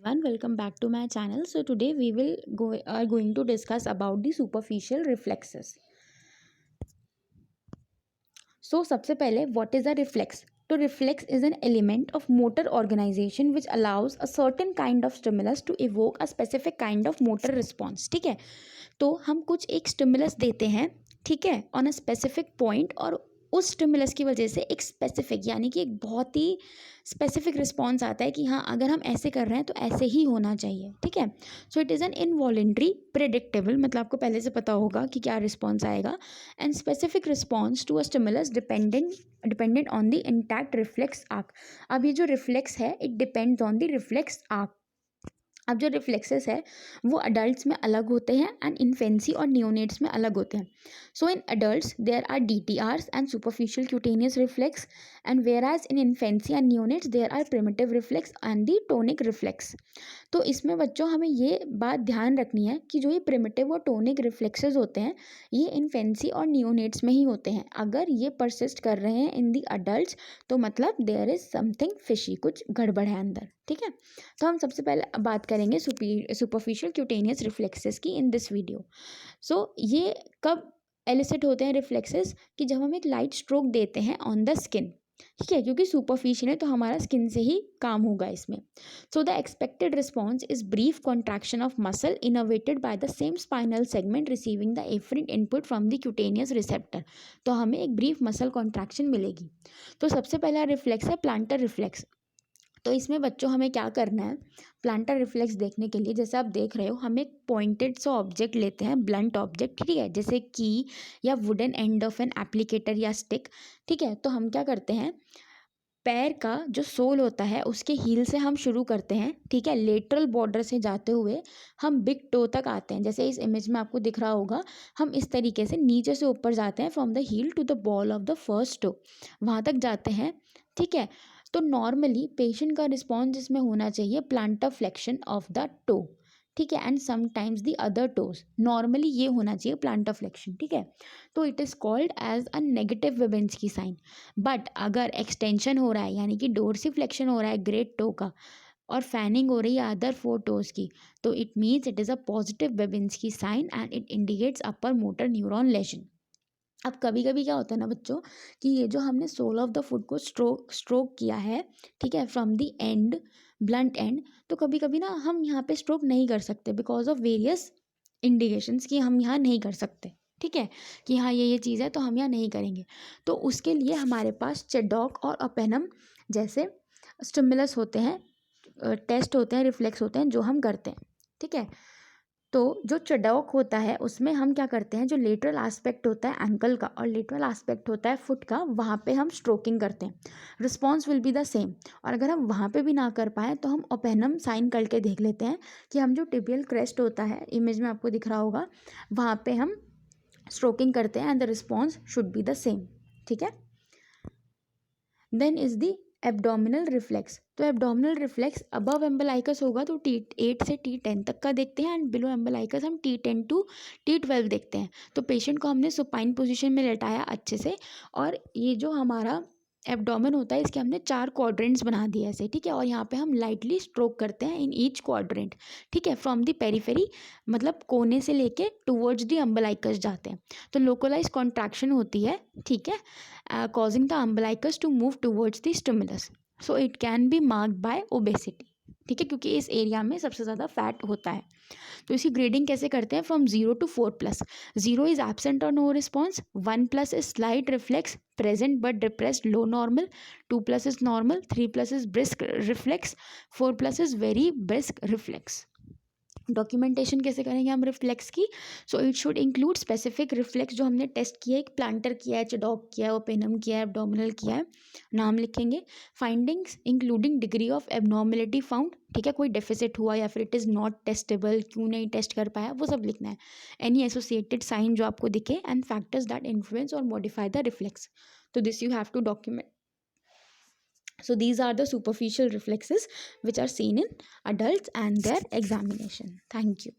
everyone, welcome back to my channel. So today we will are going to discuss about the superficial reflexes. So सबसे पहले what is a reflex? तो reflex is an element of motor organization which allows a certain kind of stimulus to evoke a specific kind of motor response. ठीक है, तो हम कुछ एक stimulus देते हैं, ठीक है, ऑन अ स्पेसिफिक पॉइंट, और उस स्टिमुलस की वजह से एक स्पेसिफिक यानी कि एक बहुत ही स्पेसिफिक रिस्पॉन्स आता है कि हाँ अगर हम ऐसे कर रहे हैं तो ऐसे ही होना चाहिए. ठीक है, so it is an involuntary predictable, मतलब आपको पहले से पता होगा कि क्या रिस्पॉन्स आएगा, and specific response to a stimulus dependent on the intact reflex arc. अब ये जो रिफ्लेक्स है it depends on the reflex arc. अब जो रिफ्लेक्सेस है वो अडल्ट्स में अलग होते हैं एंड इन्फेंसी और नियोनेट्स में अलग होते हैं. So in adults there are DTRs and superficial cutaneous reflex, and where as in infancy and neonates there are primitive reflex and the tonic reflex. तो इसमें बच्चों हमें ये बात ध्यान रखनी है कि जो ये प्रिमिटिव और टोनिक रिफ्लेक्सेस होते हैं ये इन्फेंसी और नियोनेट्स में ही होते हैं. अगर ये परसिस्ट कर रहे हैं इन दी अडल्ट्स तो मतलब देयर इज समथिंग फिशी, कुछ गड़बड़ है अंदर. ठीक है, तो हम सबसे पहले बात करेंगे सुपरफिशियल क्यूटेनियस रिफ्लेक्सेस की इन दिस वीडियो. सो ये कब एलिसिट होते हैं रिफ्लेक्सेस कि जब हम एक लाइट स्ट्रोक देते हैं ऑन द स्किन. ठीक है, क्योंकि सुपरफिशियल है तो हमारा स्किन से ही काम होगा इसमें. So the expected response is brief contraction of muscle innovated by the same spinal segment receiving the afferent input from the cutaneous receptor. तो हमें एक ब्रीफ मसल कॉन्ट्रैक्शन मिलेगी. तो सबसे पहला रिफ्लेक्स है प्लांटर रिफ्लेक्स. तो इसमें बच्चों हमें क्या करना है, प्लांटर रिफ्लेक्स देखने के लिए जैसे आप देख रहे हो हम एक पॉइंटेड सा ऑब्जेक्ट लेते हैं, ब्लंट ऑब्जेक्ट, ठीक है, जैसे की या wooden end of an applicator या स्टिक. ठीक है, तो हम क्या करते हैं, पैर का जो सोल होता है उसके हील से हम शुरू करते हैं. ठीक है, लेटरल बॉर्डर से जाते हुए हम बिग टो तक आते हैं. जैसे इस इमेज में आपको दिख रहा होगा हम इस तरीके से नीचे से ऊपर जाते हैं from the heel to the ball of the first toe, वहाँ तक जाते हैं. ठीक है, तो नॉर्मली पेशेंट का रिस्पॉन्स इसमें होना चाहिए plantar flexion of the toe. ठीक है, and sometimes the other toes, normally ये होना चाहिए प्लांटर फ्लेक्शन. ठीक है, तो it is called as a negative Babinski sign. But अगर एक्सटेंशन हो रहा है यानी कि डोर्सीफ्लेक्शन हो रहा है ग्रेट टो का और फैनिंग हो रही है अदर 4 टोज की, तो it means it is a positive Babinski sign and it indicates upper motor neuron lesion. अब कभी कभी क्या होता है ना बच्चों कि ये जो हमने सोल ऑफ द फुट को स्ट्रोक किया है, ठीक है, from the end, blunt and, तो कभी कभी ना हम यहाँ पे स्ट्रोक नहीं कर सकते बिकॉज ऑफ वेरियस इंडिकेशंस कि हम यहाँ नहीं कर सकते. ठीक है, कि हाँ ये चीज़ है तो हम यहाँ नहीं करेंगे. तो उसके लिए हमारे पास चेडॉक और अपेनम जैसे स्टिमुलस होते हैं, टेस्ट होते हैं, रिफ्लेक्स होते हैं जो हम करते हैं. ठीक है, तो जो चडॉक होता है उसमें हम क्या करते हैं, जो लेटरल एस्पेक्ट होता है एंकल का और लेटरल एस्पेक्ट होता है फुट का, वहाँ पे हम स्ट्रोकिंग करते हैं. Response will be the same. और अगर हम वहाँ पे भी ना कर पाएँ तो हम ओपेनम साइन करके देख लेते हैं कि हम जो टिबियल क्रेस्ट होता है, इमेज में आपको दिख रहा होगा, वहाँ पे हम स्ट्रोकिंग करते हैं and the response should be the same. ठीक है, then is the abdominal reflex. तो एब्डोमिनल रिफ्लेक्स अबव एम्बलाइकस होगा तो T8 से T10 तक का देखते हैं, एंड बिलो एम्बलाइकस हम T10 टू T12 देखते हैं. तो पेशेंट को हमने सुपाइन पोजीशन में लेटाया अच्छे से, और ये जो हमारा एब्डोमेन होता है इसके हमने 4 क्वाड्रेंट्स बना दिए ऐसे. ठीक है, और यहाँ पे हम लाइटली स्ट्रोक करते हैं इन ईच क्वाड्रेंट. ठीक है, फ्रॉम द पेरिफेरी, मतलब कोने से लेके टूवर्ड्स द अम्बलाइकस जाते हैं. तो लोकलाइज कॉन्ट्रैक्शन होती है. ठीक है, causing the umbilicus to move towards the stimulus. So it can be marked by obesity. ठीक है, क्योंकि इस एरिया में सबसे ज़्यादा फैट होता है. तो इसकी ग्रेडिंग कैसे करते हैं, फ्रॉम 0 to 4+. 0 इज एब्सेंट और no response, 1+ is slight reflex present but depressed low normal, 2+ is normal, 3+ is brisk reflex, 4+ is very brisk reflex. Documentation कैसे करेंगे हम रिफ्लेक्स की, so it should include specific reflex जो हमने test किया है, planter किया है, चडॉक किया है, ओपेनम किया है, एब्डोमिनल किया है, नाम लिखेंगे. Findings including degree of abnormality found. ठीक है, कोई डेफिसिट हुआ या फिर इट इज़ नॉट टेस्टेबल, क्यों नहीं टेस्ट कर पाया, वो सब लिखना है. एनी एसोसिएटेड साइन जो आपको दिखे एंड फैक्टर्स दैट इन्फ्लुएंस और मॉडिफाई द रिफ्लेक्स. तो this you have to document. So these are the superficial reflexes which are seen in adults and their examination. Thank you.